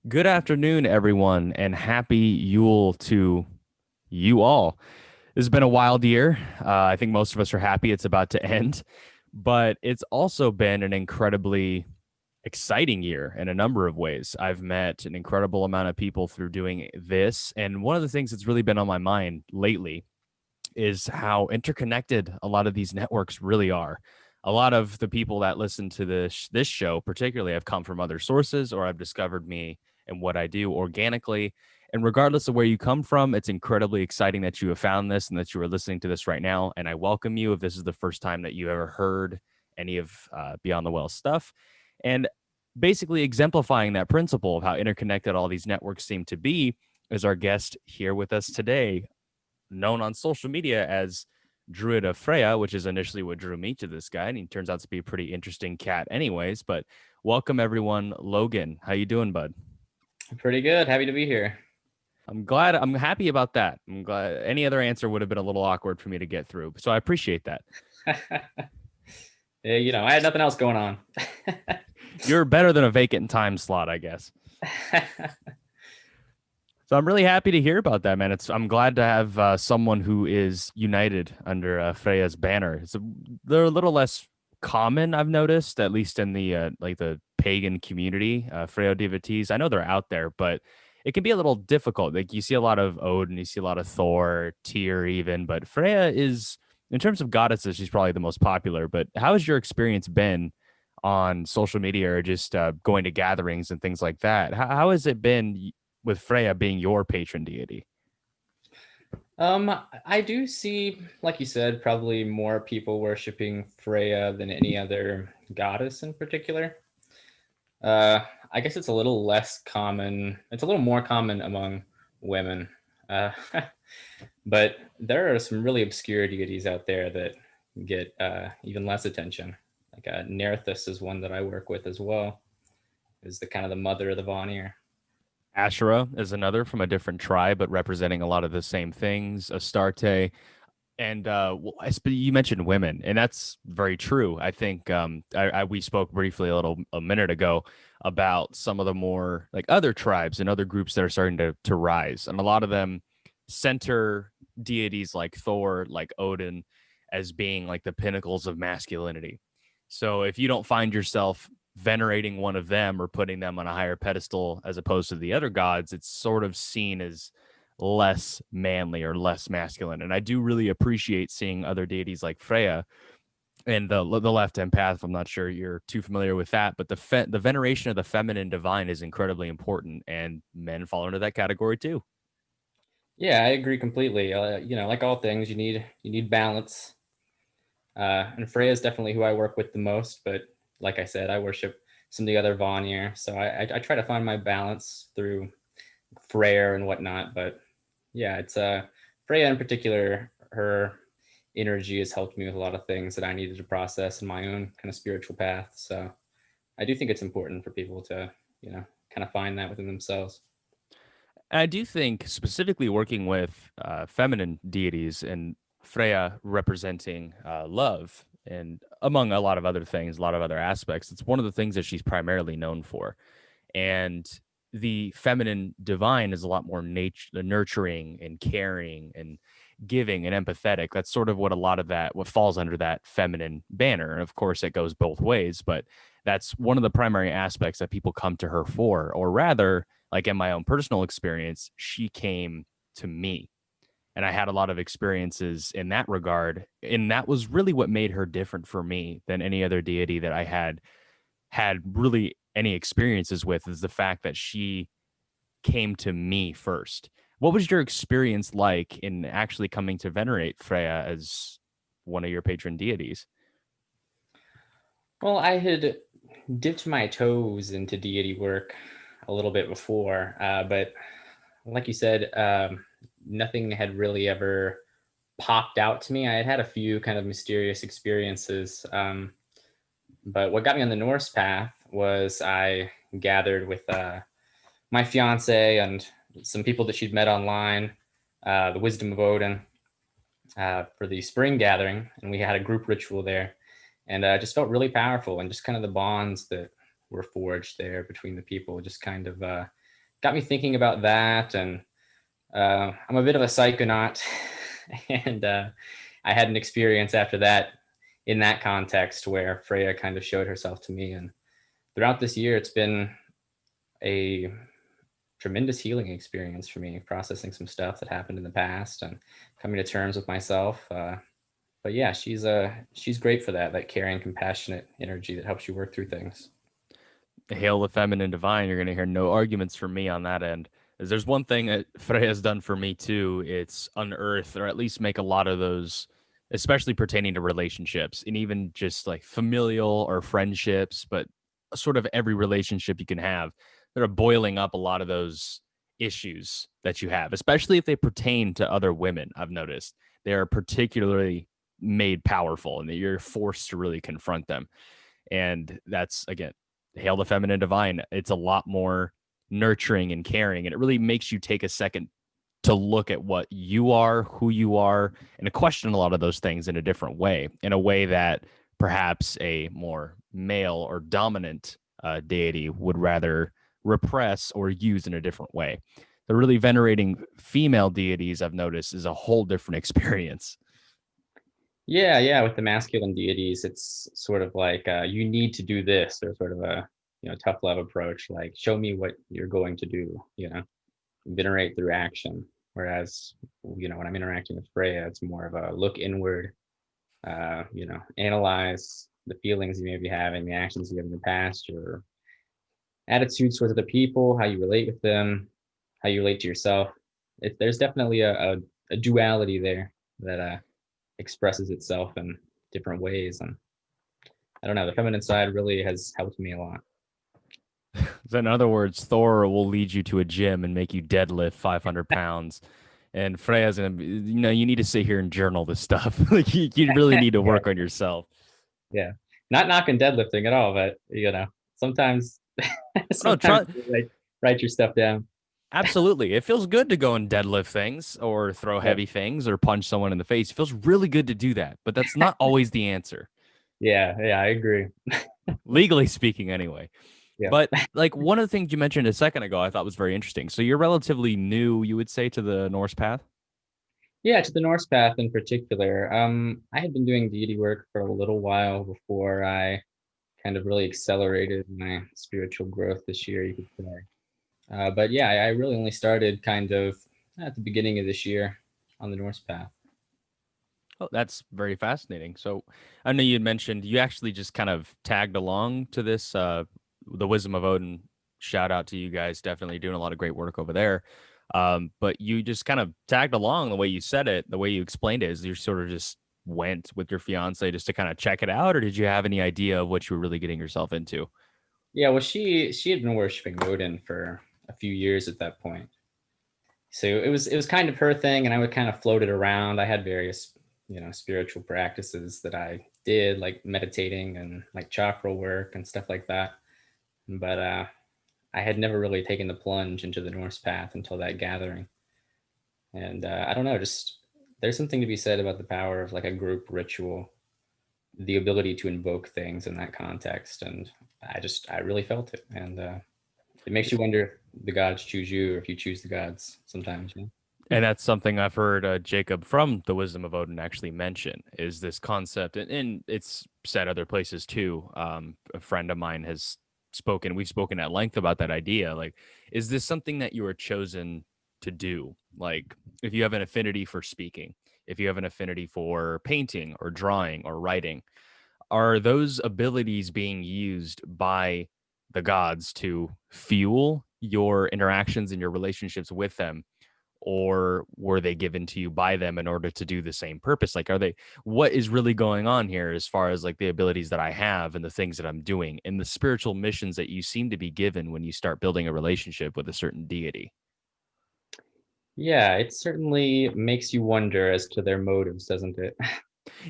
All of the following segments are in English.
Good afternoon, everyone, and happy Yule to you all. This has been a wild year. I think most of us are happy it's about to end, but it's also been an incredibly exciting year in a number of ways. I've met an incredible amount of people through doing this. And one of the things that's really been on my mind lately is how interconnected a lot of these networks really are. A lot of the people that listen to this show, particularly, have come from other sources, or have discovered me and what I do organically. And regardless of where you come from, it's incredibly exciting that you have found this and that you are listening to this right now. And I welcome you if this is the first time that you ever heard any of Beyond the Well stuff. And basically exemplifying that principle of how interconnected all these networks seem to be is our guest here with us today, known on social media as Druid of Freyja, which is initially what drew me to this guy, and he turns out to be a pretty interesting cat anyways. But welcome everyone. Logan, how you doing, bud? Pretty good. Happy to be here. I'm happy about that. I'm glad any other answer would have been a little awkward for me to get through, so I appreciate that. Yeah, I had nothing else going on. You're better than a vacant time slot, I guess. So I'm really happy to hear about that, man. I'm glad to have someone who is united under Freyja's banner. They're a little less common, I've noticed, at least in the like the pagan community. Freyja devotees, I know they're out there, but it can be a little difficult. Like you see a lot of Odin, you see a lot of Thor, Tyr, even, but Freyja is, in terms of goddesses, she's probably the most popular. But how has your experience been on social media or just going to gatherings and things like that? How has it been with Freyja being your patron deity? I do see, like you said, probably more people worshiping Freyja than any other goddess in particular. I guess it's a little less common. It's a little more common among women. Uh, but there are some really obscure deities out there that get even less attention. Like Nerthus is one that I work with as well. Is the kind of the mother of the Vanir. Asherah is another from a different tribe, but representing a lot of the same things. Astarte, and you mentioned women, and that's very true. I think we spoke briefly a minute ago about some of the more like other tribes and other groups that are starting to rise, and a lot of them center deities like Thor, like Odin, as being like the pinnacles of masculinity. So if you don't find yourself venerating one of them or putting them on a higher pedestal as opposed to the other gods, it's sort of seen as less manly or less masculine. And I do really appreciate seeing other deities like Freyja and the left hand path. I'm not sure you're too familiar with that, but the veneration of the feminine divine is incredibly important, and men fall into that category too. Yeah, I agree completely. Like all things, you need balance. And Freya is definitely who I work with the most. But like I said, I worship some of the other Vanir, so I try to find my balance through Freyr and whatnot. But yeah, it's Freya in particular. Her energy has helped me with a lot of things that I needed to process in my own kind of spiritual path. So I do think it's important for people to kind of find that within themselves. I do think specifically working with feminine deities and Freya representing love and among a lot of other things, a lot of other aspects, it's one of the things that she's primarily known for. And the feminine divine is a lot more nurturing and caring and giving and empathetic. That's sort of what a lot of that, what falls under that feminine banner. And of course, it goes both ways, but that's one of the primary aspects that people come to her for. Or rather, like in my own personal experience, she came to me. And I had a lot of experiences in that regard. And that was really what made her different for me than any other deity that I had really any experiences with, is the fact that she came to me first. What was your experience like in actually coming to venerate Freya as one of your patron deities? Well, I had dipped my toes into deity work a little bit before, but like you said, nothing had really ever popped out to me. I had had a few kind of mysterious experiences, but what got me on the Norse path was I gathered with my fiance and some people that she'd met online, the Wisdom of Odin, for the spring gathering, and we had a group ritual there, and just felt really powerful, and just kind of the bonds that were forged there between the people just kind of got me thinking about that. And I'm a bit of a psychonaut, and I had an experience after that in that context where Freyja kind of showed herself to me. And throughout this year, it's been a tremendous healing experience for me, processing some stuff that happened in the past and coming to terms with myself. But yeah, she's great for that, that caring, compassionate energy that helps you work through things. Hail the feminine divine. You're going to hear no arguments from me on that end. Is there's one thing that Freya has done for me too. It's unearth or at least make a lot of those, especially pertaining to relationships and even just like familial or friendships, but sort of every relationship you can have. They're boiling up a lot of those issues that you have, especially if they pertain to other women. I've noticed they are particularly made powerful and that you're forced to really confront them. And that's, again, hail the feminine divine. It's a lot more nurturing and caring. And it really makes you take a second to look at what you are, who you are, and to question a lot of those things in a different way, in a way that perhaps a more male or dominant deity would rather repress or use in a different way. The really venerating female deities, I've noticed, is a whole different experience. Yeah, yeah. With the masculine deities, it's sort of like you need to do this, or sort of a tough love approach. Like, show me what you're going to do. Venerate through action. Whereas, when I'm interacting with Freya, it's more of a look inward. Analyze the feelings you may be having, the actions you have in the past, your attitudes towards other people, how you relate with them, how you relate to yourself. There's definitely a duality there that expresses itself in different ways. And I don't know, the feminine side really has helped me a lot. So in other words, Thor will lead you to a gym and make you deadlift 500 pounds. And Freya's gonna be, you need to sit here and journal this stuff. Like you really need to Yeah, work on yourself. yeah. Not knocking deadlifting at all, but sometimes No, sometimes you write your stuff down. absolutely. It feels good to go and deadlift things or throw Yep. heavy things or punch someone in the face. It feels really good to do that, but that's not always the answer, Yeah, yeah, I agree. legally speaking, anyway. Yeah. But like one of the things you mentioned a second ago, I thought was very interesting. So you're relatively new, you would say, to the Norse path. Yeah, to the Norse path in particular. I had been doing deity work for a little while before I kind of really accelerated my spiritual growth this year, you could say. But yeah, I really only started kind of at the beginning of this year on the Norse path. Oh, that's very fascinating. So I know you had mentioned you actually just kind of tagged along to this, the Wisdom of Odin. Shout out to you guys, definitely doing a lot of great work over there. But you just kind of tagged along the way you said it, the way you explained it, is you sort of just went with your fiance just to kind of check it out, or did you have any idea of what you were really getting yourself into? Yeah, well, she had been worshiping Odin for a few years at that point, so it was kind of her thing, and I would kind of float it around. I had various spiritual practices that I did, like meditating and like chakra work and stuff like that. But I had never really taken the plunge into the Norse path until that gathering. And I don't know, just there's something to be said about the power of like a group ritual, the ability to invoke things in that context. And I really felt it. And it makes you wonder if the gods choose you or if you choose the gods sometimes. And that's something I've heard Jacob from the Wisdom of Odin actually mention is this concept, and it's said other places too. A friend of mine has spoken, we've spoken at length about that idea. Like, is this something that you are chosen to do? Like, if you have an affinity for speaking, if you have an affinity for painting or drawing or writing, are those abilities being used by the gods to fuel your interactions and your relationships with them? Or were they given to you by them in order to do the same purpose? Like, are they, what is really going on here as far as like the abilities that I have and the things that I'm doing and the spiritual missions that you seem to be given when you start building a relationship with a certain deity? Yeah, it certainly makes you wonder as to their motives, doesn't it?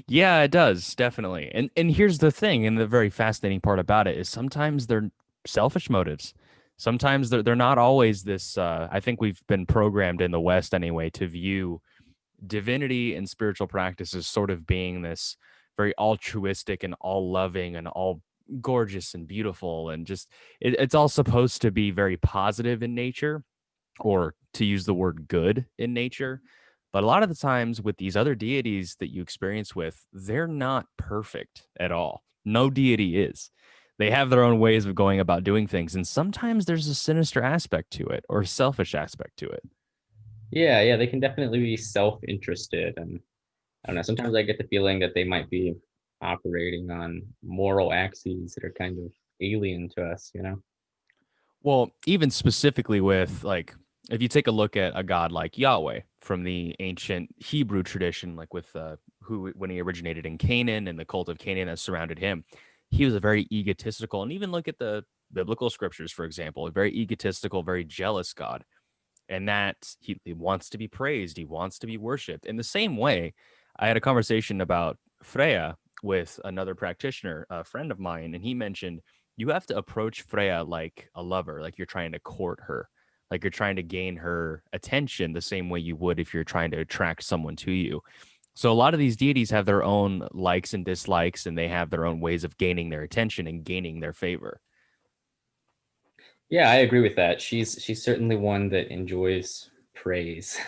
Yeah, it does, definitely. And here's the thing, and the very fascinating part about it is sometimes they're selfish motives. Sometimes they're not always this I think we've been programmed in the West anyway to view divinity and spiritual practices sort of being this very altruistic and all loving and all gorgeous and beautiful, and just it's all supposed to be very positive in nature, or to use the word good in nature. But a lot of the times with these other deities that you experience with, they're not perfect at all. No deity is. They have their own ways of going about doing things. And sometimes there's a sinister aspect to it or a selfish aspect to it. Yeah, yeah, they can definitely be self-interested, and I don't know. Sometimes I get the feeling that they might be operating on moral axes that are kind of alien to us, you know? Well, even specifically with like, if you take a look at a god like Yahweh from the ancient Hebrew tradition, like with who when he originated in Canaan and the cult of Canaan that surrounded him, he was a very egotistical, and even look at the biblical scriptures, for example, a very egotistical, very jealous God, and that he wants to be praised, he wants to be worshipped. In the same way, I had a conversation about Freyja with another practitioner, a friend of mine, and he mentioned you have to approach Freyja like a lover, like you're trying to court her, like you're trying to gain her attention the same way you would if you're trying to attract someone to you. So a lot of these deities have their own likes and dislikes, and they have their own ways of gaining their attention and gaining their favor. Yeah, I agree with that. She's certainly one that enjoys praise.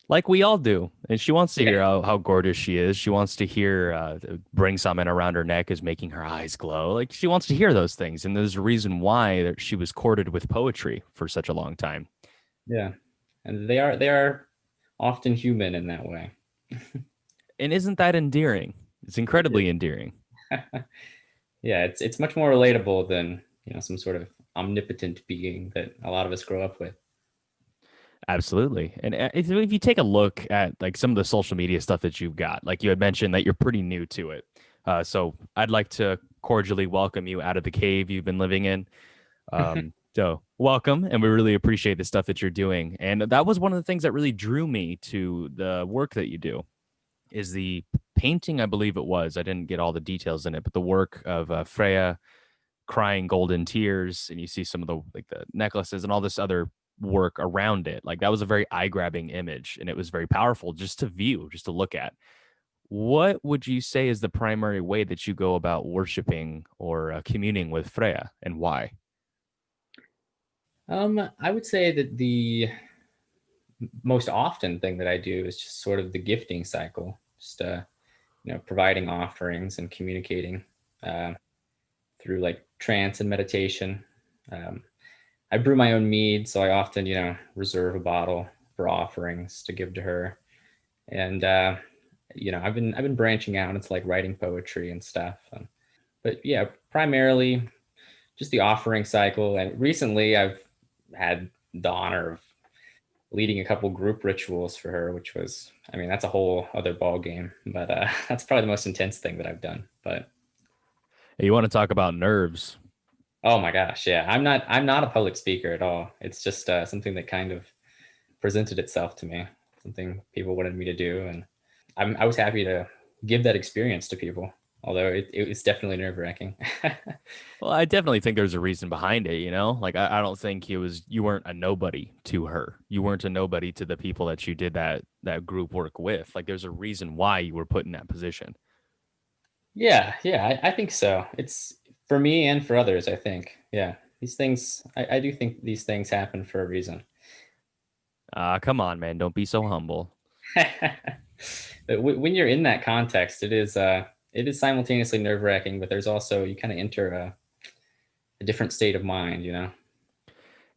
Like we all do. And she wants to Yeah, hear how gorgeous she is. She wants to hear bring something around her neck is making her eyes glow. Like she wants to hear those things. And there's a reason why that she was courted with poetry for such a long time. yeah, and they are often human in that way. And isn't that endearing? It's It incredibly endearing. is. Yeah, it's much more relatable than some sort of omnipotent being that a lot of us grow up with. Absolutely. And if you take a look at like some of the social media stuff that you've got, like you had mentioned that you're pretty new to it. So I'd like to cordially welcome you out of the cave you've been living in. So welcome, and we really appreciate the stuff that you're doing. And that was one of the things that really drew me to the work that you do is the painting, I believe it was. I didn't get all the details in it, but the work of Freya crying golden tears, and you see some of the like the necklaces and all this other work around it. Like that was a very eye-grabbing image, and it was very powerful just to view, just to look at. What would you say is the primary way that you go about worshiping or communing with Freya, and why? I would say that the most often thing that I do is just sort of the gifting cycle, just providing offerings and communicating uh, through like trance and meditation. Um, I brew my own mead, so I often reserve a bottle for offerings to give to her, and I've been branching out into like writing poetry and stuff. But yeah, primarily just the offering cycle. And recently, I've had the honor of leading a couple group rituals for her, which was, I mean, that's a whole other ball game. But that's probably the most intense thing that I've done. But You want to talk about nerves? oh my gosh, yeah, I'm not a public speaker at all. It's just something that kind of presented itself to me, something people wanted me to do, and I was happy to give that experience to people. Although it was definitely nerve wracking. Well, I definitely think there's a reason behind it, you know? Like I don't think you weren't a nobody to her. You weren't a nobody to the people that you did that group work with. Like there's a reason why you were put in that position. Yeah, yeah, I think so. It's for me and for others, I think. Yeah. These things, I do think these things happen for a reason. Come on, man, don't be so humble. But when you're in that context, it is simultaneously nerve wracking, but there's also you kind of enter a different state of mind, you know?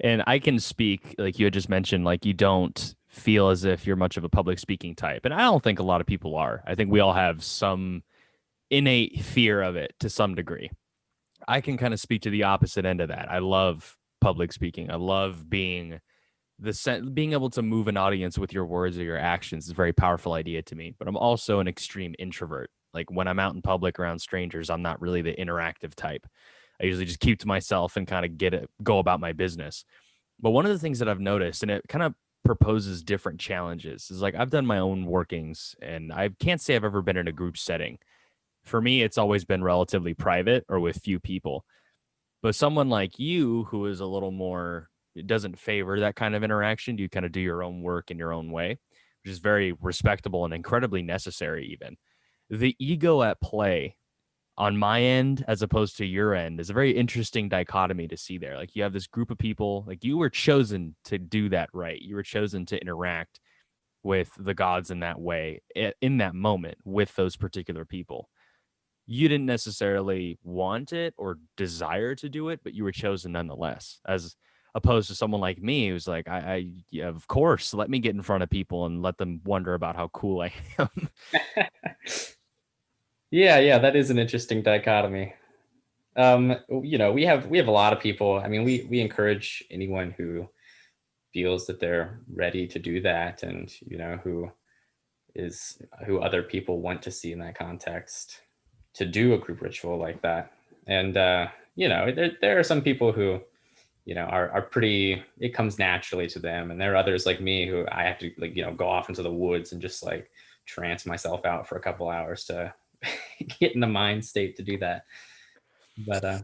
And I can speak, like you had just mentioned, like you don't feel as if you're much of a public speaking type. And I don't think a lot of people are. I think we all have some innate fear of it to some degree. I can kind of speak to the opposite end of that. I love public speaking. I love being able to move an audience with your words or your actions is a very powerful idea to me. But I'm also an extreme introvert. Like when I'm out in public around strangers, I'm not really the interactive type. I usually just keep to myself and kind of go about my business. But one of the things that I've noticed, and it kind of proposes different challenges, is like I've done my own workings, and I can't say I've ever been in a group setting. For me, it's always been relatively private or with few people. But someone like you, who is a little more, it doesn't favor that kind of interaction. You kind of do your own work in your own way, which is very respectable and incredibly necessary, even. The ego at play on my end as opposed to your end is a very interesting dichotomy to see there. Like you have this group of people, like you were chosen to do that, right? You were chosen to interact with the gods in that way, in that moment with those particular people. You didn't necessarily want it or desire to do it, but you were chosen nonetheless, as opposed to someone like me who's like, yeah, of course, let me get in front of people and let them wonder about how cool I am. Yeah, that is an interesting dichotomy. We have a lot of people. I mean, we encourage anyone who feels that they're ready to do that, and who other people want to see in that context, to do a group ritual like that. And there are some people who are pretty, it comes naturally to them, and there are others like me who I have to, like, go off into the woods and just like trance myself out for a couple hours to get in the mind state to do that. But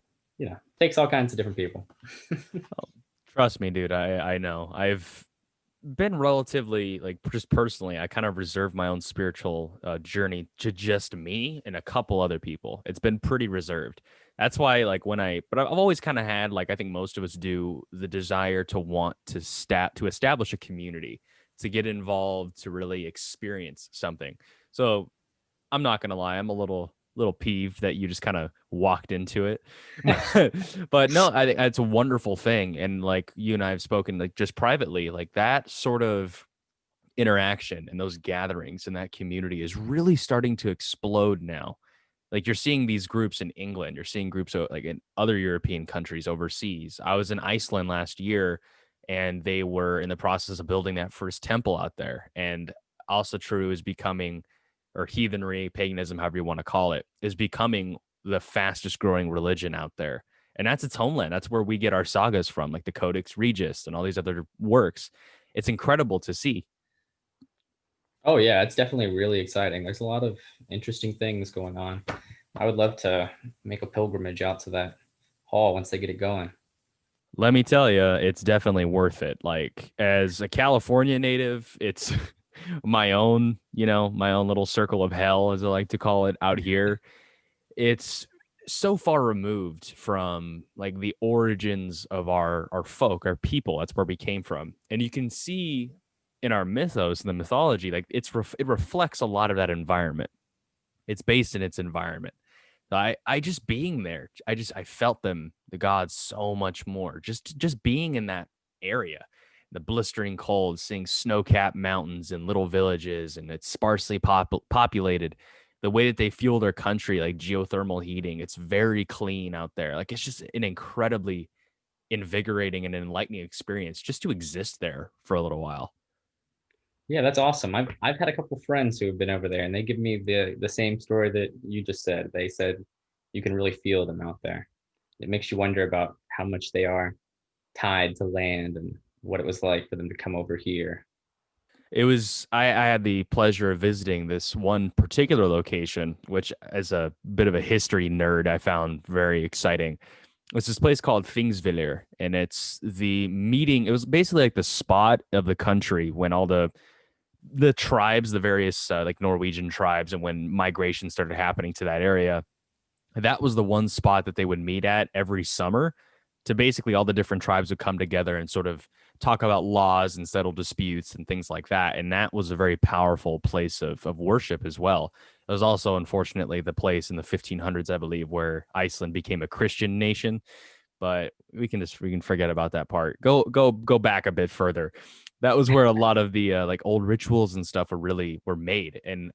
takes all kinds of different people. Trust me, dude. I know. I've been relatively like just personally, I kind of reserve my own spiritual journey to just me and a couple other people. It's been pretty reserved. That's why, like, but I've always kind of had, like, I think most of us do, the desire to want to to establish a community, to get involved, to really experience something. So I'm not gonna lie, I'm a little peeved that you just kind of walked into it. But no, I think it's a wonderful thing. And like you and I have spoken like just privately, like that sort of interaction and those gatherings and that community is really starting to explode now. Like you're seeing these groups in England, you're seeing groups like in other European countries overseas. I was in Iceland last year and they were in the process of building that first temple out there. And also true is becoming, or heathenry, paganism, however you want to call it, is becoming the fastest growing religion out there. And that's its homeland. That's where we get our sagas from, like the Codex Regius and all these other works. It's incredible to see. Oh yeah, it's definitely really exciting. There's a lot of interesting things going on. I would love to make a pilgrimage out to that hall once they get it going. Let me tell you, it's definitely worth it. Like as a California native, it's my own little circle of hell, as I like to call it out here. It's so far removed from like the origins of our folk, our people. That's where we came from. And you can see in our mythos and the mythology, like it reflects a lot of that environment. It's based in its environment. I just being there, I felt them, the gods, so much more. Just being in that area, the blistering cold, seeing snow-capped mountains and little villages, and it's sparsely populated. The way that they fuel their country, like geothermal heating, it's very clean out there. Like it's just an incredibly invigorating and enlightening experience just to exist there for a little while. Yeah, that's awesome. I've had a couple friends who have been over there, and they give me the same story that you just said. They said you can really feel them out there. It makes you wonder about how much they are tied to land and what it was like for them to come over here. I had the pleasure of visiting this one particular location, which as a bit of a history nerd, I found very exciting. It's this place called Thingsviller, and it's the meeting. It was basically like the spot of the country when all the tribes, the various like Norwegian tribes, and when migration started happening to that area, that was the one spot that they would meet at every summer, to basically all the different tribes would come together and sort of talk about laws and settle disputes and things like that. And that was a very powerful place of worship as well. It was also, unfortunately, the place in the 1500s, I believe, where Iceland became a Christian nation. But we can forget about that part. Go back a bit further. That was where a lot of the like old rituals and stuff were made, and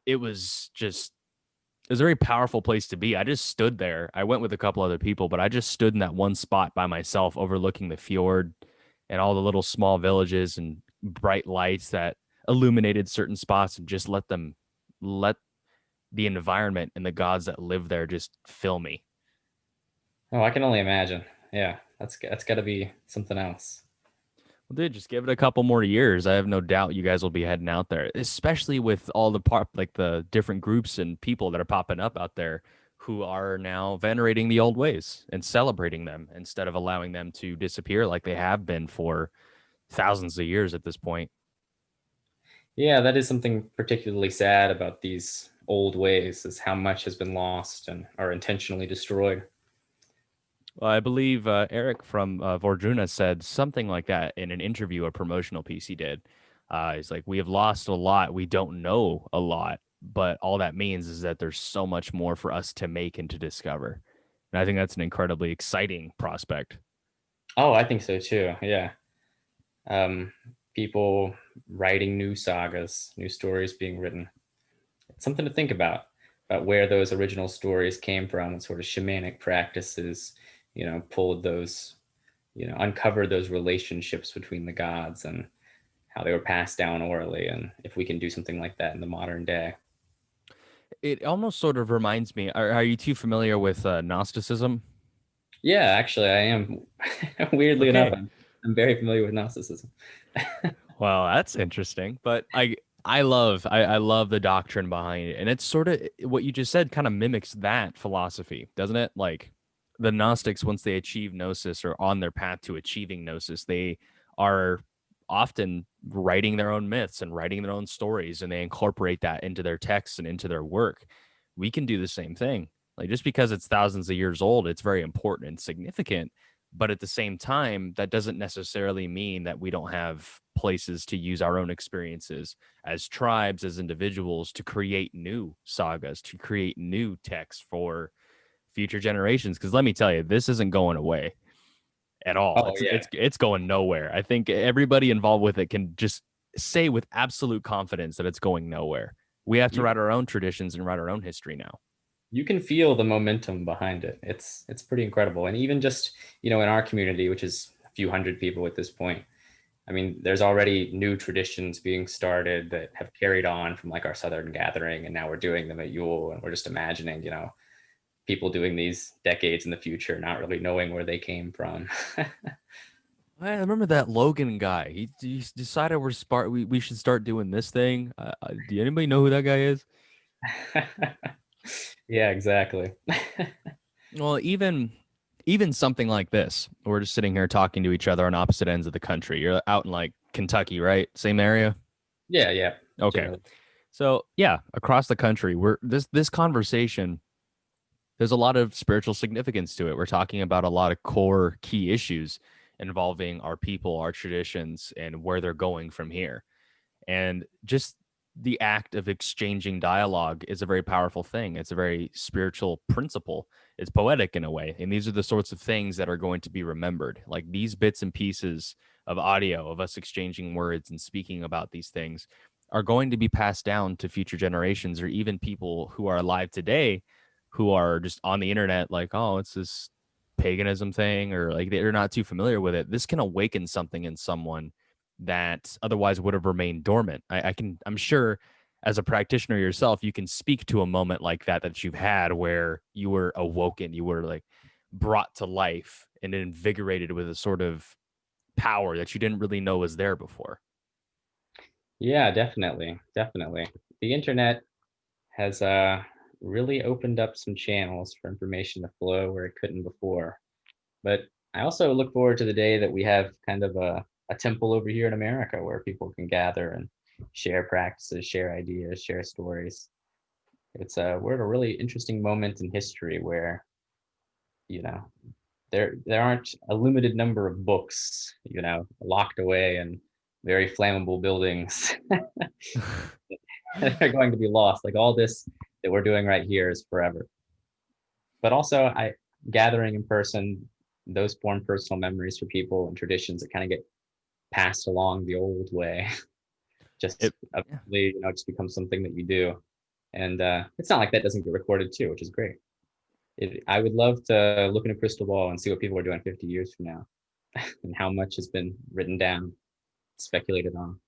it was just, it was a very powerful place to be. I just stood there. I went with a couple other people, but I just stood in that one spot by myself, overlooking the fjord and all the little small villages and bright lights that illuminated certain spots, and just let the environment and the gods that live there just fill me. Oh, I can only imagine. Yeah, that's got to be something else. Well, dude, just give it a couple more years. I have no doubt you guys will be heading out there, especially with all the like the different groups and people that are popping up out there who are now venerating the old ways and celebrating them instead of allowing them to disappear like they have been for thousands of years at this point. Yeah, that is something particularly sad about these old ways, is how much has been lost and or intentionally destroyed. Well, I believe Eric from Vordruna said something like that in an interview, a promotional piece he did. He's like, we have lost a lot. We don't know a lot, but all that means is that there's so much more for us to make and to discover. And I think that's an incredibly exciting prospect. Oh, I think so too. Yeah. Um, People writing new sagas, new stories being written. It's something to think about where those original stories came from, what sort of shamanic practices, pulled those, uncovered those relationships between the gods and how they were passed down orally, and if we can do something like that in the modern day. It almost sort of reminds me. Are you too familiar with Gnosticism? Yeah, actually, I am. Weirdly enough, Okay. I'm very familiar with Gnosticism. Well, that's interesting. But I love the doctrine behind it. And it's sort of what you just said kind of mimics that philosophy, doesn't it? Like the Gnostics, once they achieve gnosis or on their path to achieving gnosis, they are often writing their own myths and writing their own stories, and they incorporate that into their texts and into their work. We can do the same thing. Like just because it's thousands of years old, it's very important and significant, but at the same time, that doesn't necessarily mean that we don't have places to use our own experiences as tribes, as individuals, to create new sagas, to create new texts for future generations. Because let me tell you, this isn't going away at all. Oh It's going nowhere. I think everybody involved with it can just say with absolute confidence that it's going nowhere. We have to yeah. write our own traditions and write our own history now. You can feel the momentum behind it. It's pretty incredible. And even just, in our community, which is a few hundred people at this point, I mean, there's already new traditions being started that have carried on from like our Southern gathering, and now we're doing them at Yule, and we're just imagining, people doing these decades in the future, not really knowing where they came from. I remember that Logan guy. He decided we should start doing this thing. Do anybody know who that guy is? Yeah, exactly. Well, even something like this. We're just sitting here talking to each other on opposite ends of the country. You're out in like Kentucky, right? Same area? Yeah, yeah, Okay. generally. So, yeah, across the country, we're this conversation, there's a lot of spiritual significance to it. We're talking about a lot of core key issues involving our people, our traditions, and where they're going from here. And just the act of exchanging dialogue is a very powerful thing. It's a very spiritual principle. It's poetic in a way. And these are the sorts of things that are going to be remembered. Like these bits and pieces of audio of us exchanging words and speaking about these things are going to be passed down to future generations or even people who are alive today who are just on the internet, like, oh, it's this paganism thing, or like they're not too familiar with it. This can awaken something in someone that otherwise would have remained dormant. I'm sure as a practitioner yourself, you can speak to a moment like that you've had where you were awoken, you were like brought to life and invigorated with a sort of power that you didn't really know was there before. Yeah, definitely, definitely. The internet has really opened up some channels for information to flow where it couldn't before. But I also look forward to the day that we have kind of a temple over here in America where people can gather and share practices, share ideas, share stories. It's we're at a really interesting moment in history where, you know, there aren't a limited number of books, locked away in very flammable buildings that are going to be lost. Like all this that we're doing right here is forever. But also I gathering in person, those form personal memories for people and traditions that kind of get passed along the old way. Just It yeah. eventually, just becomes something that you do. And it's not like that doesn't get recorded too, which is great. I would love to look in a crystal ball and see what people are doing 50 years from now and how much has been written down, speculated on.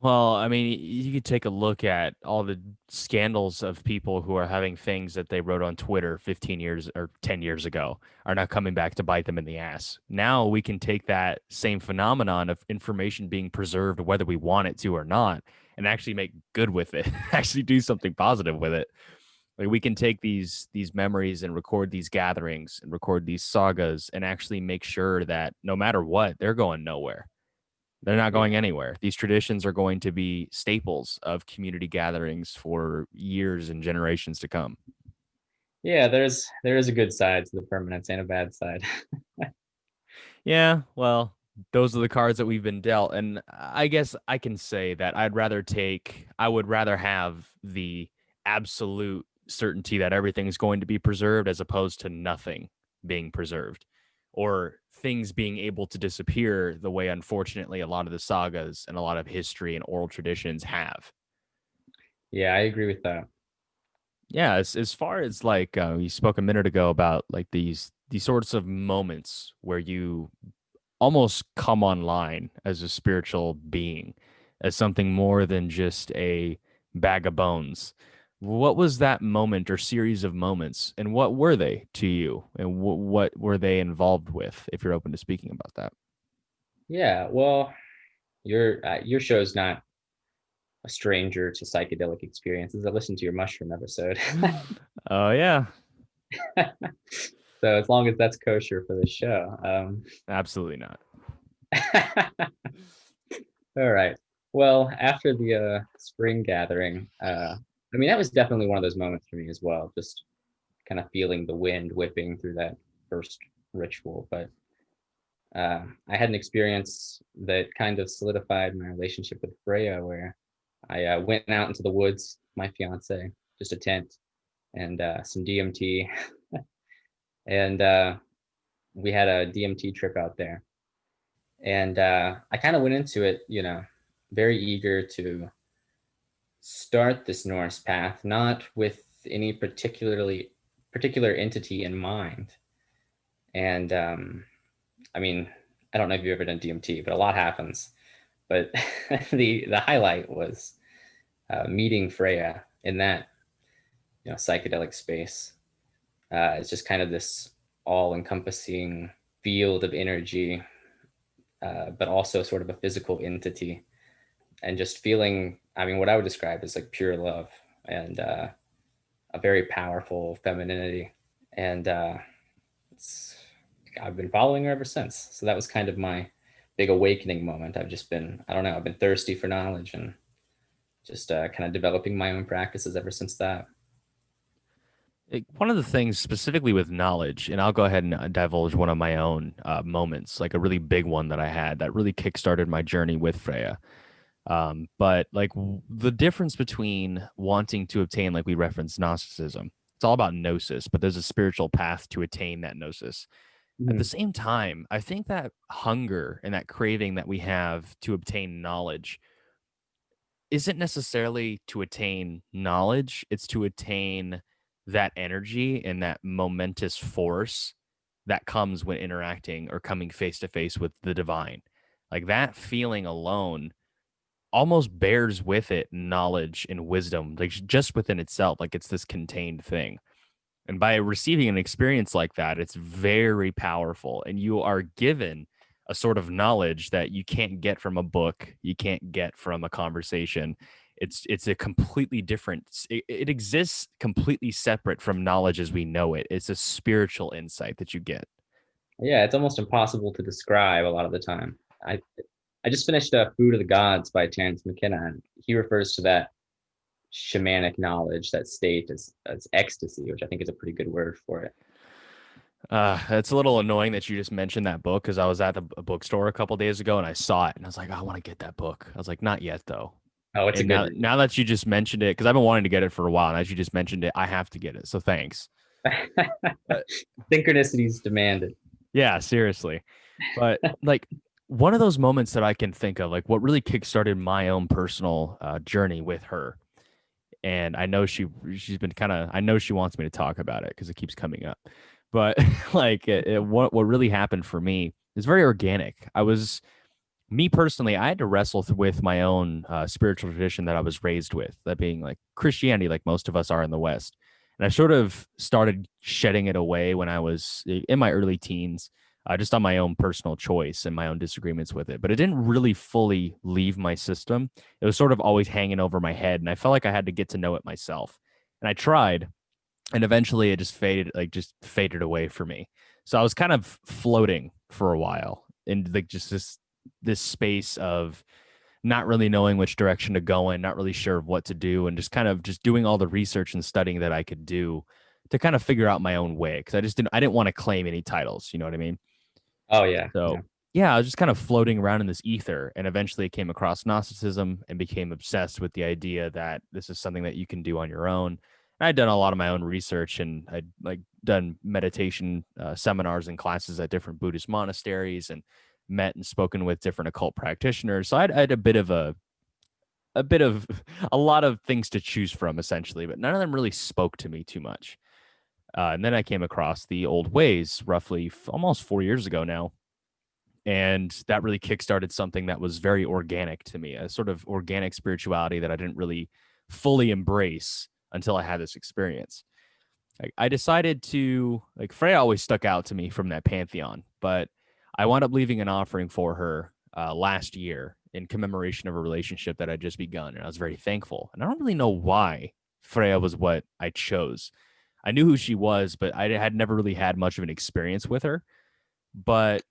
Well, I mean, you could take a look at all the scandals of people who are having things that they wrote on Twitter 15 years or 10 years ago are now coming back to bite them in the ass. Now we can take that same phenomenon of information being preserved, whether we want it to or not, and actually make good with it, actually do something positive with it. Like we can take these memories and record these gatherings and record these sagas and actually make sure that no matter what, they're going nowhere. They're not Yeah. going anywhere. These traditions are going to be staples of community gatherings for years and generations to come. Yeah, there is a good side to the permanence and a bad side. Yeah, well, those are the cards that we've been dealt. And I guess I can say that I would rather have the absolute certainty that everything's going to be preserved as opposed to nothing being preserved or things being able to disappear the way, unfortunately, a lot of the sagas and a lot of history and oral traditions have. Yeah, I agree with that. Yeah, as far as like you spoke a minute ago about like these sorts of moments where you almost come online as a spiritual being, as something more than just a bag of bones. What was that moment or series of moments, and what were they to you, and what were they involved with? If you're open to speaking about that. Yeah, well, your show's not a stranger to psychedelic experiences. I listened to your mushroom episode. Oh yeah, So as long as that's kosher for the show. absolutely not. All right. Well, after the spring gathering, I mean, that was definitely one of those moments for me as well, just kind of feeling the wind whipping through that first ritual. But I had an experience that kind of solidified my relationship with Freyja, where I went out into the woods, my fiance, just a tent and some DMT, and we had a DMT trip out there. And I kind of went into it, very eager to start this Norse path, not with any particular entity in mind. And I mean, I don't know if you've ever done DMT, but a lot happens. But the highlight was meeting Freyja in that psychedelic space. It's just kind of this all encompassing field of energy, but also sort of a physical entity, and just feeling, I mean, what I would describe as like pure love and a very powerful femininity. And it's, I've been following her ever since. So that was kind of my big awakening moment. I've just been, I don't know, I've been thirsty for knowledge and just kind of developing my own practices ever since that. One of the things specifically with knowledge, and I'll go ahead and divulge one of my own moments, like a really big one that I had that really kickstarted my journey with Freya. But like the difference between wanting to obtain, like we referenced Gnosticism, it's all about gnosis, but there's a spiritual path to attain that gnosis. At the Mhm. same time, I think that hunger and that craving that we have to obtain knowledge isn't necessarily to attain knowledge, it's to attain that energy and that momentous force that comes when interacting or coming face to face with the divine. Like that feeling alone almost bears with it knowledge and wisdom, like just within itself, like it's this contained thing. And by receiving an experience like that, it's very powerful. And you are given a sort of knowledge that you can't get from a book, you can't get from a conversation. It's a completely different it exists completely separate from knowledge as we know it. It's a spiritual insight that you get. Yeah, it's almost impossible to describe a lot of the time. I just finished Food of the Gods by Terence McKenna, and he refers to that shamanic knowledge, that state, as ecstasy, which I think is a pretty good word for it. It's a little annoying that you just mentioned that book because I was at the bookstore a couple days ago and I saw it and I was like, "Oh, I want to get that book." I was like, not yet though. Oh, it's a And good now that you just mentioned it, because I've been wanting to get it for a while, and as you just mentioned it, I have to get it. So thanks. read. Uh, Synchronicities demanded. yeah, seriously. But like one of those moments that I can think of, like what really kickstarted my own personal journey with her, and I know she's been kind of I know she wants me to talk about it because it keeps coming up. But like what really happened for me is very organic. I was me personally, I had to wrestle with my own spiritual tradition that I was raised with, that being like Christianity, like most of us are in the West. And I sort of started shedding it away when I was in my early teens, just on my own personal choice and my own disagreements with it. But it didn't really fully leave my system. It was sort of always hanging over my head. And I felt like I had to get to know it myself. And I tried, and eventually it just faded away for me. So I was kind of floating for a while in like just this this space of not really knowing which direction to go in, not really sure of what to do, and just kind of just doing all the research and studying that I could do to kind of figure out my own way. Because I didn't want to claim any titles. You know what I mean? Oh yeah, So yeah, yeah, I was just kind of floating around in this ether, and eventually I came across Gnosticism and became obsessed with the idea that this is something that you can do on your own. And I'd done a lot of my own research, and I'd like done meditation seminars and classes at different Buddhist monasteries, and met and spoken with different occult practitioners. So I had a bit of a lot of things to choose from, essentially, but none of them really spoke to me too much. And then I came across the old ways roughly almost 4 years ago now, and that really kickstarted something that was very organic to me, a sort of organic spirituality that I didn't really fully embrace until I had this experience. I decided to, like, Freya always stuck out to me from that pantheon, but I wound up leaving an offering for her last year in commemoration of a relationship that had just begun, and I was very thankful. And I don't really know why Freya was what I chose. I knew who she was, but I had never really had much of an experience with her. But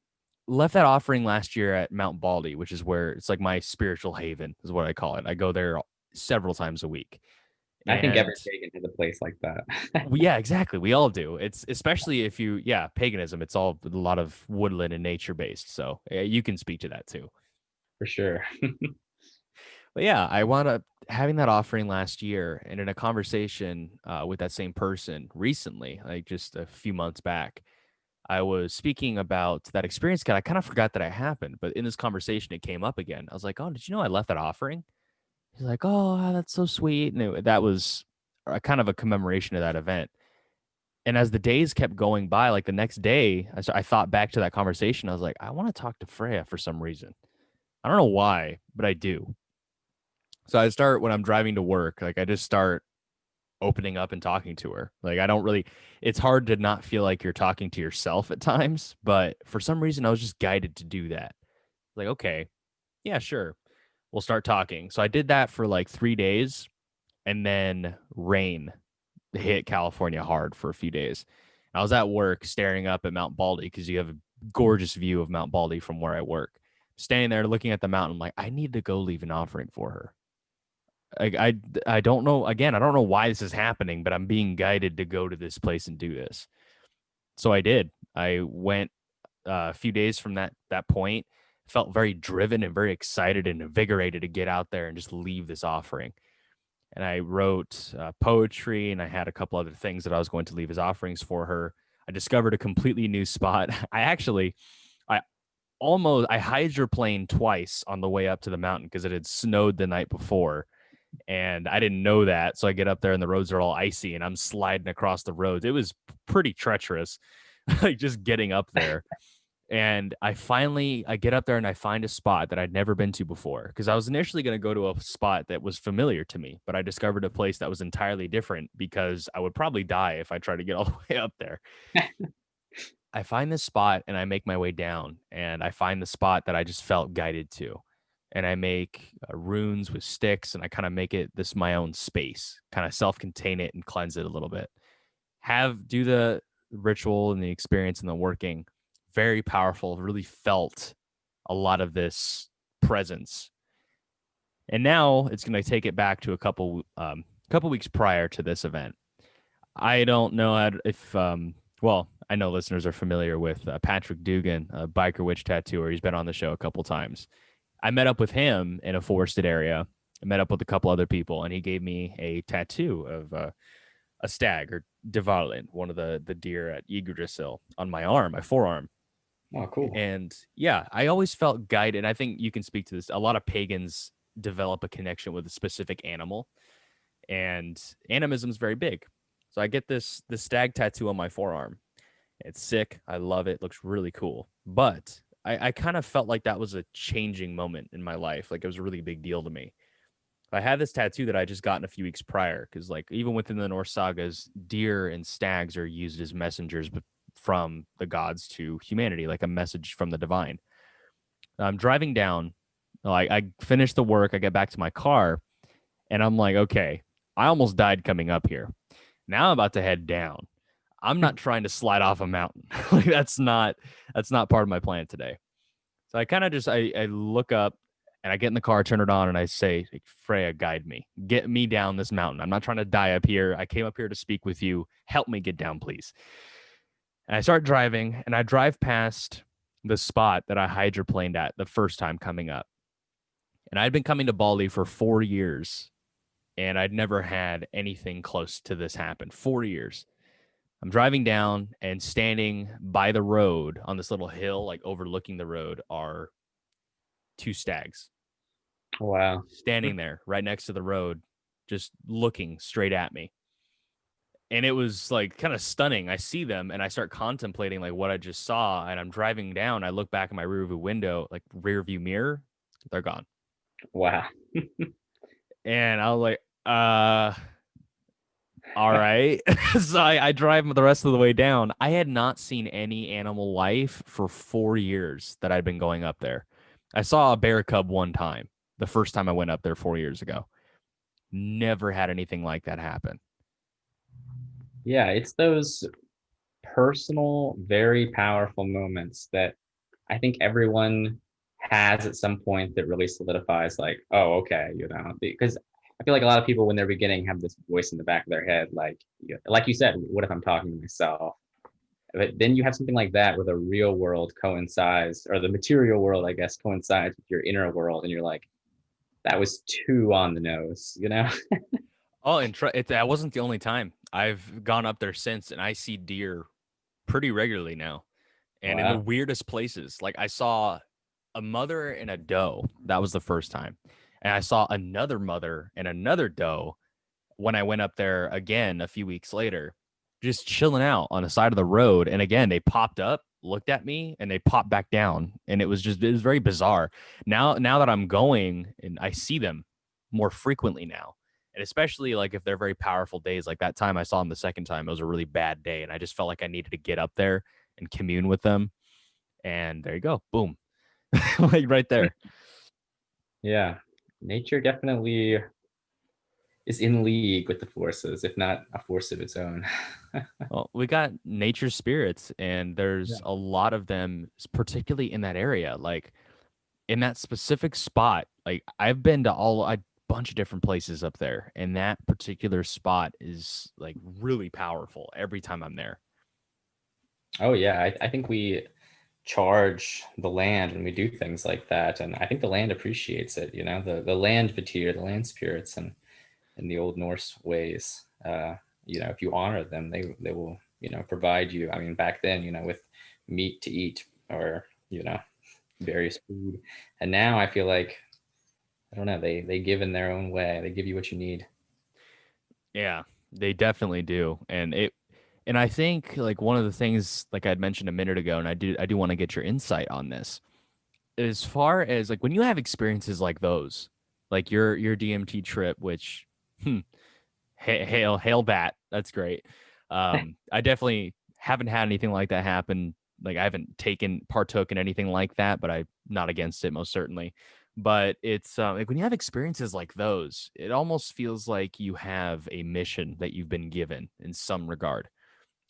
left that offering last year at Mount Baldy, which is where it's like my spiritual haven, is what I call it. I go there several times a week. I think every And pagan has a place like that. yeah, exactly. We all do. It's especially if you, yeah, paganism, it's all a lot of woodland and nature based. So you can speak to that too. For sure. But yeah, I wound up having that offering last year, and in a conversation with that same person recently, like just a few months back, I was speaking about that experience. I kind of forgot that it happened, but in this conversation, it came up again. I was like, "Oh, did you know I left that offering?" He's like, "Oh, wow, that's so sweet." And that was a kind of a commemoration of that event. And as the days kept going by, like the next day, I thought back to that conversation. I was like, I want to talk to Freya for some reason. I don't know why, but I do. So I start when I'm driving to work, like I just start opening up and talking to her. Like I don't really, it's hard to not feel like you're talking to yourself at times, but for some reason I was just guided to do that. Like, okay, yeah, sure. We'll start talking. So I did that for like 3 days, and then rain hit California hard for a few days. I was at work staring up at Mount Baldy because you have a gorgeous view of Mount Baldy from where I work. Standing there looking at the mountain, I'm like, I need to go leave an offering for her. I don't know. Again, I don't know why this is happening, but I'm being guided to go to this place and do this. So I did. I went a few days from that point. Felt very driven and very excited and invigorated to get out there and just leave this offering. And I wrote poetry, and I had a couple other things that I was going to leave as offerings for her. I discovered a completely new spot. I I hydroplaned twice on the way up to the mountain because it had snowed the night before, and I didn't know that. So I get up there and the roads are all icy, and I'm sliding across the roads. It was pretty treacherous, like just getting up there. And I get up there and I find a spot that I'd never been to before, because I was initially going to go to a spot that was familiar to me, but I discovered a place that was entirely different because I would probably die if I tried to get all the way up there. I find this spot and I make my way down, and I find the spot that I just felt guided to. And I make runes with sticks, and I kind of make it this my own space, kind of self contain it and cleanse it a little bit. Do the ritual and the experience and the working. Very powerful. Really felt a lot of this presence. And now it's going to take it back to a couple weeks prior to this event. I don't know if well, I know listeners are familiar with Patrick Dugan, a biker witch tattooer. He's been on the show a couple times. I met up with him in a forested area. I met up with a couple other people, and he gave me a tattoo of a stag, or Divalin, one of the deer at Yggdrasil, on my arm, my forearm. Oh, cool. And yeah, I always felt guided. And I think you can speak to this. A lot of pagans develop a connection with a specific animal, and animism is very big. So I get this stag tattoo on my forearm. It's sick. I love it. Looks really cool. But I kind of felt like that was a changing moment in my life. Like it was a really big deal to me. I had this tattoo that I just gotten a few weeks prior, because like even within the Norse sagas, deer and stags are used as messengers from the gods to humanity, like a message from the divine. I'm driving down. I finish the work. I get back to my car, and I'm like, okay, I almost died coming up here. Now I'm about to head down. I'm not trying to slide off a mountain. Like that's not part of my plan today. So I kind of just I look up and I get in the car, turn it on, and I say, Freya, guide me. Get me down this mountain. I'm not trying to die up here. I came up here to speak with you. Help me get down, please. And I start driving and I drive past the spot that I hydroplaned at the first time coming up. And I'd been coming to Bali for 4 years and I'd never had anything close to this happen. 4 years. I'm driving down and standing by the road on this little hill, like overlooking the road, are two stags Wow. standing there right next to the road, just looking straight at me. And it was like kind of stunning. I see them and I start contemplating like what I just saw. And I'm driving down. I look back in my rear view window, like rear view mirror, they're gone. Wow. And I was like, all right. So I drive the rest of the way down. I had not seen any animal life for 4 years that I'd been going up there. I saw a bear cub one time, the first time I went up there 4 years ago. Never had anything like that happen. Yeah, it's those personal, very powerful moments that I think everyone has at some point that really solidifies, like, oh, okay, because I feel like a lot of people when they're beginning have this voice in the back of their head, like you said, what if I'm talking to myself? But then you have something like that where the real world coincides, or the material world, I guess, coincides with your inner world, and you're like, that was too on the nose. Oh, and that wasn't the only time. I've gone up there since, and I see deer pretty regularly now, and in the Wow. weirdest places. Like I saw a mother and a doe. That was the first time, and I saw another mother and another doe when I went up there again a few weeks later, just chilling out on the side of the road. And again, they popped up, looked at me, and they popped back down. And it was very bizarre. Now that I'm going and I see them more frequently now. And especially like if they're very powerful days, like that time I saw them the second time, it was a really bad day. And I just felt like I needed to get up there and commune with them. And there you go. Boom. Like right there. Yeah. Nature definitely is in league with the forces, if not a force of its own. Well, we got nature spirits, and Yeah. there's a lot of them, particularly in that area. Like in that specific spot, like I've been to a bunch of different places up there, and that particular spot is like really powerful every time I'm there. Oh yeah, I think we charge the land when we do things like that, and I think the land appreciates it. The land patir, the land spirits, and in the old Norse ways. If you honor them, they will provide you. I mean, back then, with meat to eat, or various food, and now I feel like I don't know. They give in their own way. They give you what you need. Yeah, they definitely do. And I think like one of the things like I'd mentioned a minute ago, and I do want to get your insight on this. As far as like when you have experiences like those, like your DMT trip, which hail that. That's great. I definitely haven't had anything like that happen. Like I haven't partook in anything like that, but I'm not against it most certainly. But it's like when you have experiences like those, it almost feels like you have a mission that you've been given in some regard.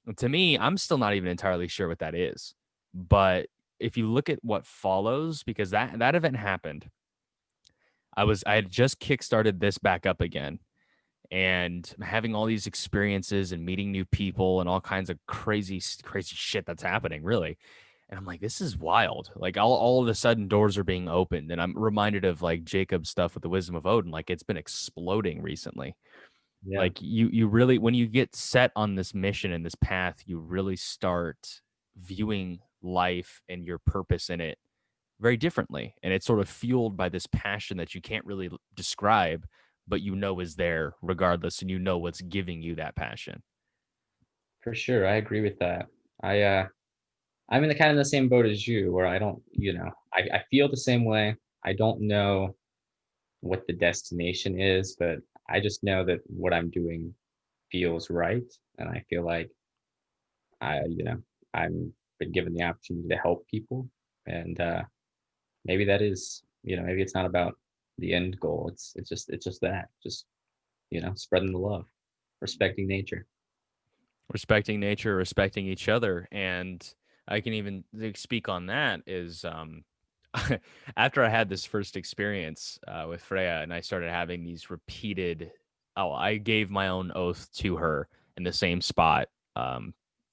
And to me, I'm still not even entirely sure what that is. But if you look at what follows, because that event happened, I had just kickstarted this back up again and having all these experiences and meeting new people and all kinds of crazy shit that's happening really. And I'm like, this is wild. Like all of a sudden doors are being opened, and I'm reminded of like Jacob's stuff with the wisdom of Odin. Like it's been exploding recently. Yeah, Like you really, when you get set on this mission and this path, you really start viewing life and your purpose in it very differently. And it's sort of fueled by this passion that you can't really describe, but you know is there regardless, and you know what's giving you that passion. for sure. I agree with that. I'm in the kind of the same boat as you, where I don't, I feel the same way. I don't know what the destination is, but I just know that what I'm doing feels right, and I feel like I'm been given the opportunity to help people, and maybe that is, maybe it's not about the end goal. It's just that, just spreading the love, respecting nature. Respecting nature, respecting each other. And I can even speak on that is after I had this first experience with Freya, and I started having these repeated. Oh, I gave my own oath to her in the same spot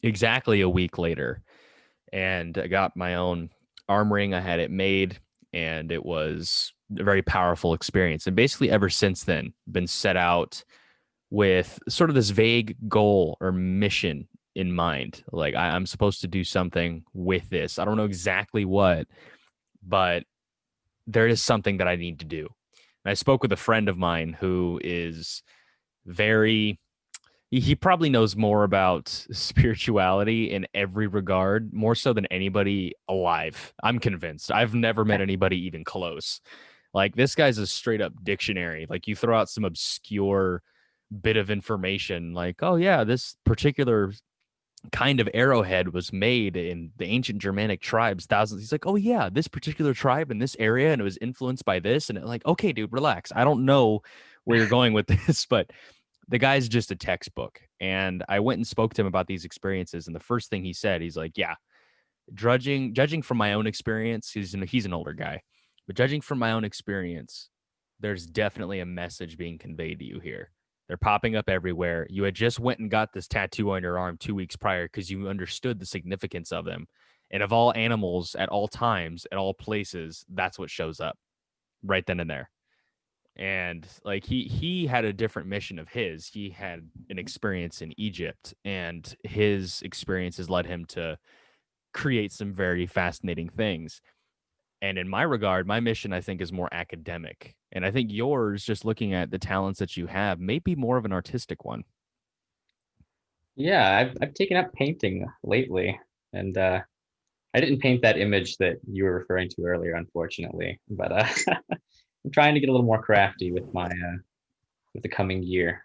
exactly a week later, and I got my own arm ring. I had it made, and it was a very powerful experience. And basically, ever since then, been set out with sort of this vague goal or mission in mind. Like I'm supposed to do something with this. I don't know exactly what, but there is something that I need to do. And I spoke with a friend of mine who is very he probably knows more about spirituality in every regard, more so than anybody alive. I'm convinced. I've never met anybody even close. Like this guy's a straight up dictionary. Like you throw out some obscure bit of information like, "Oh yeah, this particular kind of arrowhead was made in the ancient Germanic tribes thousands." He's like, "Oh yeah, this particular tribe in this area, and it was influenced by this." And like, okay, dude, relax. I don't know where you're going with this, but the guy's just a textbook. And I went and spoke to him about these experiences, and the first thing he said, he's like, "Yeah, judging from my own experience, he's an older guy, but judging from my own experience, there's definitely a message being conveyed to you here. They're popping up everywhere. You had just went and got this tattoo on your arm 2 weeks prior because you understood the significance of them. And of all animals, at all times, at all places, that's what shows up right then and there." And like he had a different mission of his. He had an experience in Egypt, and his experiences led him to create some very fascinating things. And in my regard, my mission, I think, is more academic. And I think yours, just looking at the talents that you have, may be more of an artistic one. Yeah, I've taken up painting lately, and I didn't paint that image that you were referring to earlier, unfortunately. But I'm trying to get a little more crafty with my with the coming year.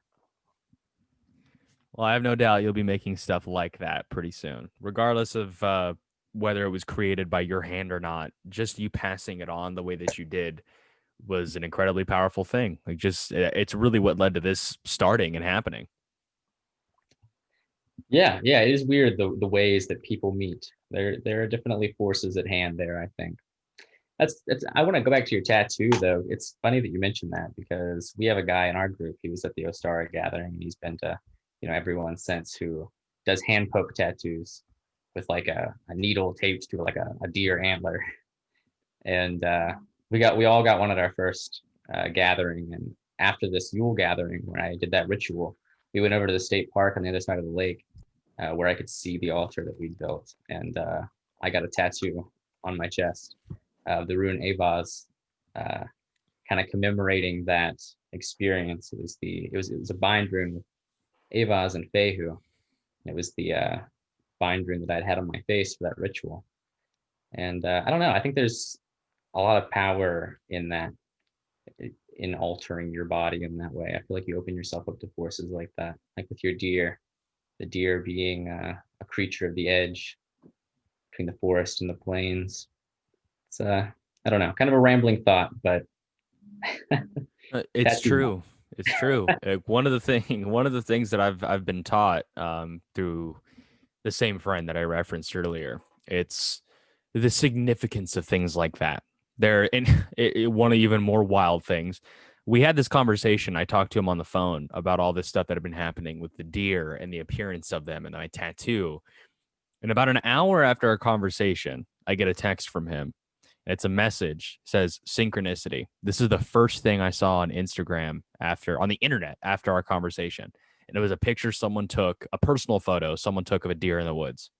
Well, I have no doubt you'll be making stuff like that pretty soon, regardless of whether it was created by your hand or not. Just you passing it on the way that you did was an incredibly powerful thing. Like, just it's really what led to this starting and happening. Yeah, yeah, it is weird the ways that people meet. There are definitely forces at hand there, I think. That's I want to go back to your tattoo though. It's funny that you mentioned that because we have a guy in our group. He was at the Ostara gathering and he's been to, everyone since who does hand poke tattoos with like a needle taped to like a deer antler. And we all got one at our first gathering. And after this Yule gathering, when I did that ritual, we went over to the state park on the other side of the lake where I could see the altar that we built, and I got a tattoo on my chest of the rune Avaz, kind of commemorating that experience. It was a bind rune with Avaz and Fehu. It was the bind rune that I'd had on my face for that ritual, and I don't know. I think there's a lot of power in that, in altering your body in that way. I feel like you open yourself up to forces like that, like with your deer, the deer being a creature of the edge between the forest and the plains. It's I don't know, kind of a rambling thought, but It's tattoo. true. It's true. One of the things that I've been taught through the same friend that I referenced earlier. It's the significance of things like that. There, and one of even more wild things. We had this conversation. I talked to him on the phone about all this stuff that had been happening with the deer and the appearance of them and my tattoo. And about an hour after our conversation, I get a text from him. It's a message, says synchronicity. This is the first thing I saw on Instagram on the internet after our conversation. And it was a picture someone took, a personal photo someone took of a deer in the woods.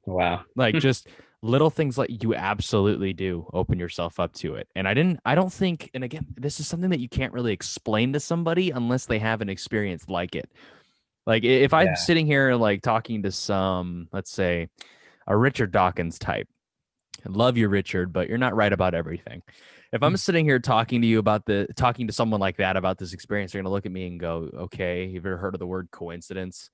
Wow. Like just little things like you absolutely do open yourself up to it. And I don't think, and again, this is something that you can't really explain to somebody unless they have an experience like it. Like if I'm Yeah. sitting here like talking to some, let's say, a Richard Dawkins type. Love you, Richard, but you're not right about everything. If I'm sitting here talking to someone like that about this experience, they're gonna look at me and go, "Okay, you've ever heard of the word coincidence,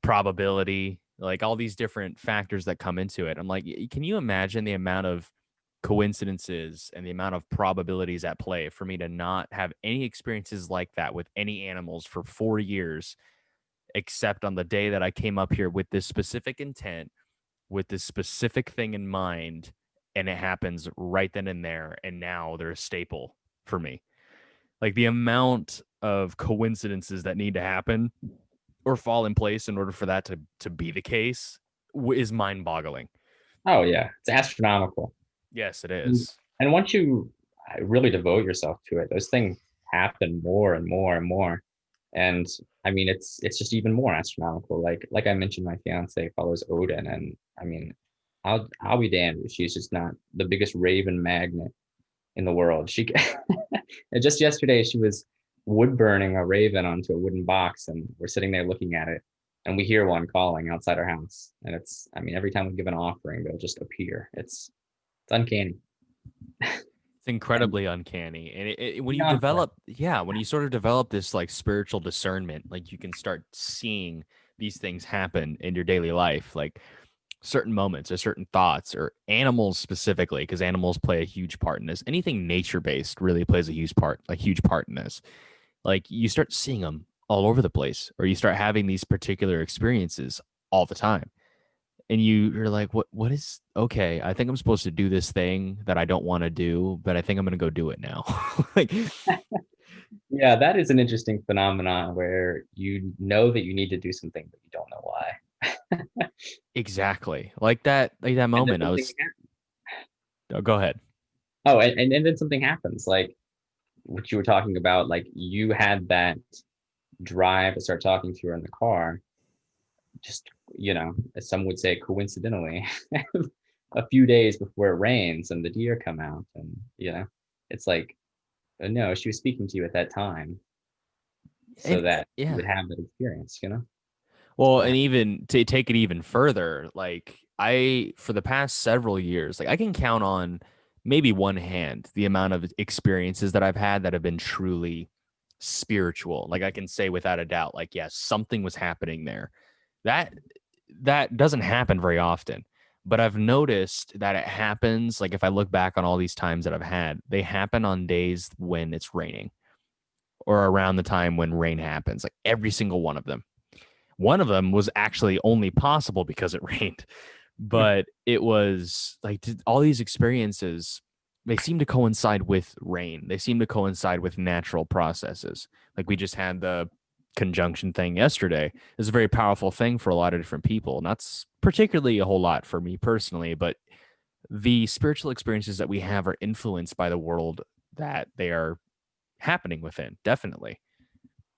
probability, like all these different factors that come into it?" I'm like, can you imagine the amount of coincidences and the amount of probabilities at play for me to not have any experiences like that with any animals for 4 years, except on the day that I came up here with this specific intent, with this specific thing in mind, and it happens right then and there, and now they're a staple for me. Like the amount of coincidences that need to happen or fall in place in order for that to be the case is mind-boggling. Oh yeah, it's astronomical. Yes, it And is. and once you really devote yourself to it, those things happen more and more and more. And I mean, it's just even more astronomical. Like I mentioned, my fiance follows Odin, and I mean, I'll be damned if she's just not the biggest raven magnet in the world. She and just yesterday she was wood burning a raven onto a wooden box, and we're sitting there looking at it, and we hear one calling outside our house. And it's, I mean, every time we give an offering, they'll just appear. It's uncanny. It's And incredibly uncanny. And when you beyond that, develop, yeah, when you sort of develop this like spiritual discernment, like you can start seeing these things happen in your daily life, like certain moments or certain thoughts or animals specifically, because animals play a huge part in this. Anything nature based really plays a huge part in this. Like you start seeing them all over the place, or you start having these particular experiences all the time. And you're like, what is okay? I think I'm supposed to do this thing that I don't want to do, but I think I'm gonna go do it now. Like yeah, that is an interesting phenomenon where you know that you need to do something, but you don't know why. exactly. Like that And then moment. I something was oh, go ahead. and then something happens, like what you were talking about, like you had that drive to start talking to her in the car, just, as some would say, coincidentally, a few days before it rains and the deer come out. And it's like, no, she was speaking to you at that time so And that you yeah. would have that experience. Well, So and even to take it even further, like for the past several years, like I can count on maybe one hand the amount of experiences that I've had that have been truly spiritual. Like I can say without a doubt, like, yes, something was happening there. That that doesn't happen very often. But I've noticed that it happens, like if I look back on all these times that I've had, they happen on days when it's raining or around the time when rain happens, like every single one of them. One of them was actually only possible because it rained, but it was like all these experiences, they seem to coincide with rain. They seem to coincide with natural processes. Like we just had the conjunction thing yesterday. It's a very powerful thing for a lot of different people. Not particularly a whole lot for me personally, but the spiritual experiences that we have are influenced by the world that they are happening within. Definitely.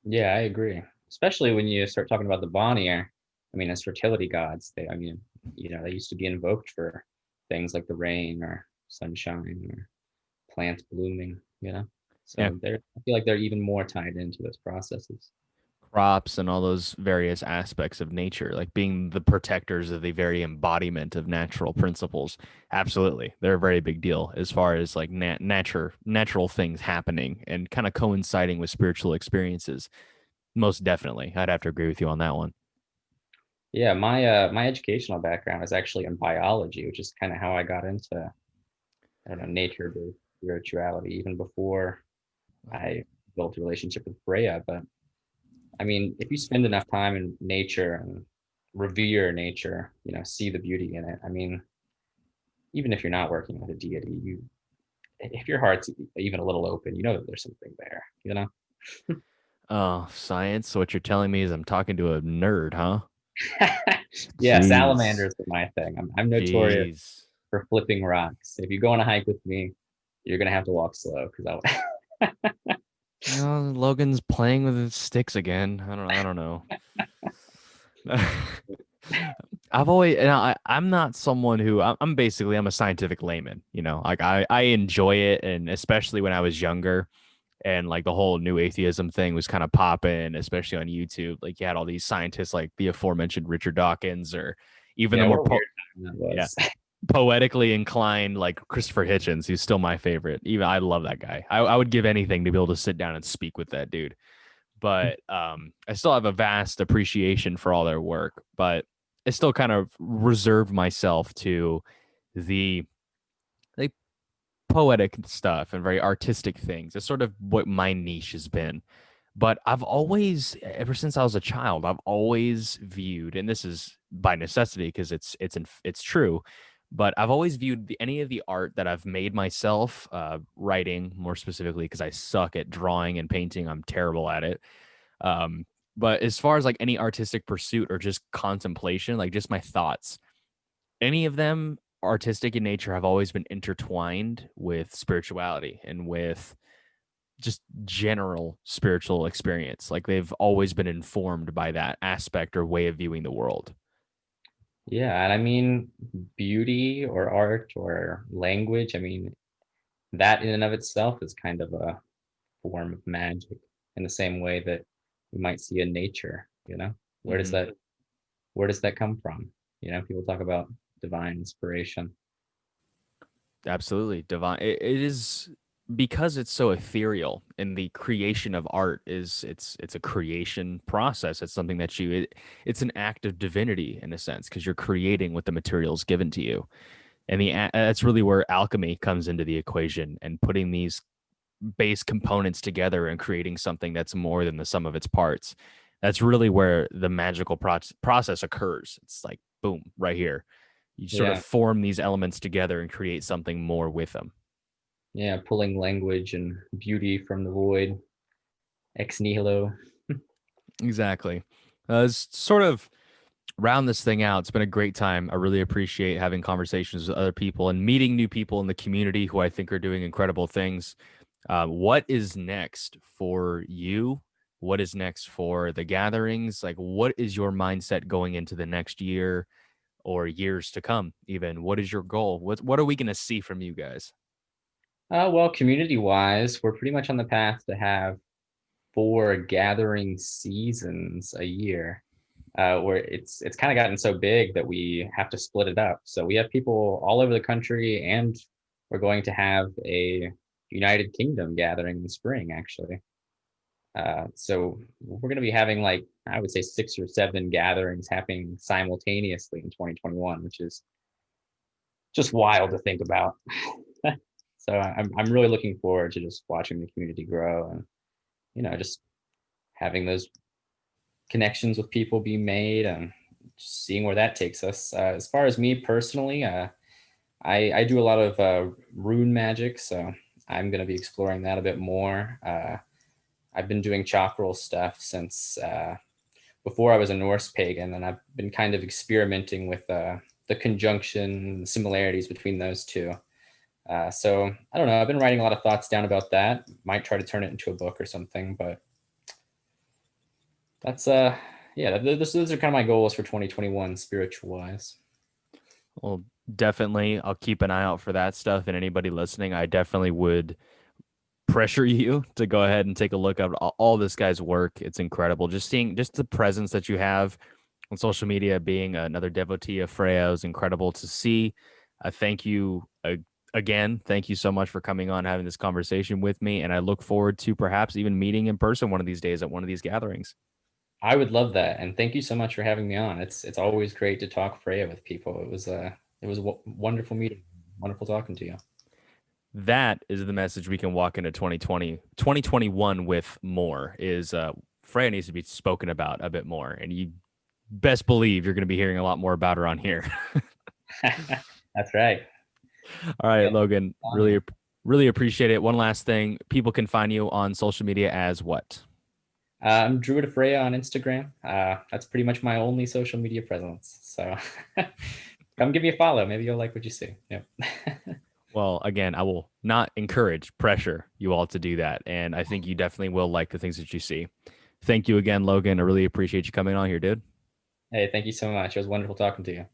yeah, I agree. Especially when you start talking about the Bonnier. I mean, as fertility gods, I mean, they used to be invoked for things like the rain or sunshine or plants blooming. Yeah. So I feel like they're even more tied into those processes. Crops and all those various aspects of nature, like being the protectors of the very embodiment of natural principles. Absolutely. They're a very big deal as far as like natural things happening and kind of coinciding with spiritual experiences. Most definitely. I'd have to agree with you on that one. Yeah, my educational background is actually in biology, which is kind of how I got into, I don't know, nature-based spirituality even before I built a relationship with Freyja. But I mean, if you spend enough time in nature and revere nature, see the beauty in it. I mean, even if you're not working with a deity, if your heart's even a little open, you know that there's something there. Oh, science. So what you're telling me is I'm talking to a nerd, huh? Yeah, Jeez. salamanders are my thing. I'm notorious Jeez. for flipping rocks. If you go on a hike with me, you're gonna have to walk slow because I. Logan's playing with his sticks again. I don't know. I've always, and I'm not someone who I'm basically I'm a scientific layman, like I enjoy it, and especially when I was younger, and like the whole new atheism thing was kind of popping, especially on YouTube. Like you had all these scientists, like the aforementioned Richard Dawkins, or even the Yeah, more what a weird time that yeah was. poetically inclined, like Christopher Hitchens, who's still my favorite. Even I love that guy. I would give anything to be able to sit down and speak with that dude. But I still have a vast appreciation for all their work. But I still kind of reserve myself to the like poetic stuff and very artistic things. It's sort of what my niche has been. But I've always, ever since I was a child, I've always viewed, and this is by necessity because it's true, But I've always viewed any of the art that I've made myself, writing more specifically, because I suck at drawing and painting. I'm terrible at it. Um, but as far as like any artistic pursuit or just contemplation, like just my thoughts, any of them artistic in nature have always been intertwined with spirituality and with just general spiritual experience. Like they've always been informed by that aspect or way of viewing the world. Yeah, and I mean, beauty or art or language, I mean, that in and of itself is kind of a form of magic in the same way that we might see in nature, you know? Where does Hmm. that where does that come from? You know, people talk about divine inspiration. Absolutely. Divine. It is because it's so ethereal and the creation of art is it's a creation process. It's something that it's an act of divinity in a sense because you're creating with the materials given to you. And that's really where alchemy comes into the equation and putting these base components together and creating something that's more than the sum of its parts. That's really where the magical process occurs. It's like boom, right here. You sort of Yeah, form these elements together and create something more with them. yeah, pulling language and beauty from the void, ex nihilo. Exactly. Sort of round this thing out. It's been a great time. I really appreciate having conversations with other people and meeting new people in the community who I think are doing incredible things. What is next for you? What is next for the gatherings? Like, what is your mindset going into the next year or years to come? Even what is your goal? What are we going to see from you guys? Well, community wise, we're pretty much on the path to have 4 gathering seasons a year, where it's kind of gotten so big that we have to split it up. So we have people all over the country, and we're going to have a United Kingdom gathering in the spring, actually. So we're going to be having like I would say 6 or 7 gatherings happening simultaneously in 2021, which is just wild to think about. So I'm really looking forward to just watching the community grow and just having those connections with people be made and just seeing where that takes us. As far as me personally, I do a lot of rune magic, so I'm going to be exploring that a bit more. I've been doing chakral stuff since before I was a Norse pagan, and I've been kind of experimenting with the conjunction, the similarities between those two. So I don't know. I've been writing a lot of thoughts down about that. Might try to turn it into a book or something, but that's yeah. Those are kind of my goals for 2021, spiritual wise. Well, definitely, I'll keep an eye out for that stuff. And anybody listening, I definitely would pressure you to go ahead and take a look at all this guy's work. It's incredible. Just seeing just the presence that you have on social media, being another devotee of Freyja is incredible to see. Thank you again. Thank you so much for coming on, having this conversation with me. And I look forward to perhaps even meeting in person one of these days at one of these gatherings. I would love that, and thank you so much for having me on. It's always great to talk Freya with people. It was a wonderful meeting, wonderful talking to you. That is the message we can walk into 2020, 2021 with more is Freya needs to be spoken about a bit more. And you best believe you're going to be hearing a lot more about her on here. That's right. All right, Yeah, Logan, on you. really appreciate it. One last thing, people can find you on social media as what? I'm Druid of Freya on Instagram. That's pretty much my only social media presence. So come give me a follow. Maybe you'll like what you see. Yep. Well, again, I will not encourage pressure you all to do that. And I think you definitely will like the things that you see. Thank you again, Logan. I really appreciate you coming on here, dude. Hey, thank you so much. It was wonderful talking to you.